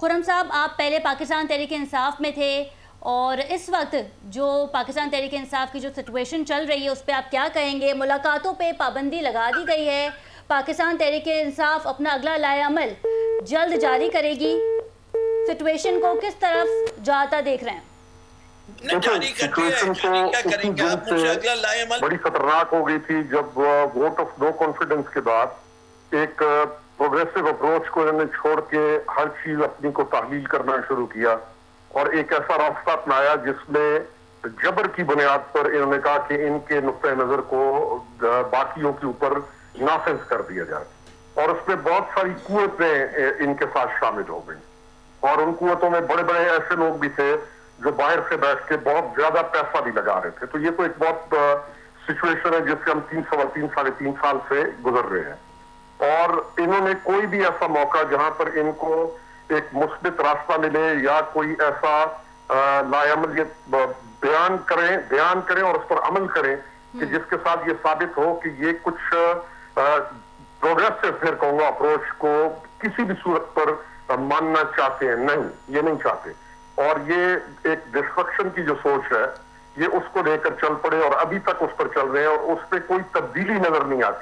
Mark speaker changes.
Speaker 1: खुर्रम साहब, आप पहले पाकिस्तान तहरीक इंसाफ में थे और इस वक्त जो पाकिस्तान तहरीक इंसाफ की जो सिचुएशन चल रही है उस पर आप क्या कहेंगे? मुलाकातों पे पाबंदी लगा दी गई है, पाकिस्तान तहरीक इंसाफ अपना अगला लाएअमल जल्द जारी करेगी, सिचुएशन को किस तरफ जाता देख रहे हैं?
Speaker 2: जारी करती है, जारी क्या करेंगे आप? मुझसे अगला लाएअमल
Speaker 3: बड़ी खतरनाक हो गई थी जब वोट ऑफ नो कॉन्फिडेंस के बाद एक प्रोग्रेसिव अप्रोच को इन्होंने छोड़ के हर चीज अपनी को तहलील करना शुरू किया और एक ऐसा रास्ता अपनाया जिसमें जबर की बुनियाद पर इन्होंने कहा कि इनके नुक्ते नजर को बाकियों के ऊपर नाफिज कर दिया जाए और उसमें बहुत सारी कुव्वतें इनके साथ शामिल हो गई और उन कुव्वतों में बड़े बड़े ऐसे लोग भी थे जो बाहर से बैठ के बहुत ज्यादा पैसा भी लगा रहे थे। तो ये तो एक बहुत सिचुएशन है जिससे हम 3 साल से गुजर रहे हैं और इन्होंने कोई भी ऐसा मौका जहां पर इनको एक मुस्बित रास्ता मिले या कोई ऐसा लाएअमल ये बयान करें और उस पर अमल करें कि जिसके साथ ये साबित हो कि ये कुछ प्रोग्रेसिव फिर कहूंगा अप्रोच को किसी भी सूरत पर मानना चाहते हैं। नहीं, ये नहीं चाहते और ये एक डिस्ट्रक्शन की जो सोच है ये उसको लेकर चल पड़े और अभी तक उस पर चल रहे हैं और उस पर कोई तब्दीली नजर नहीं आती।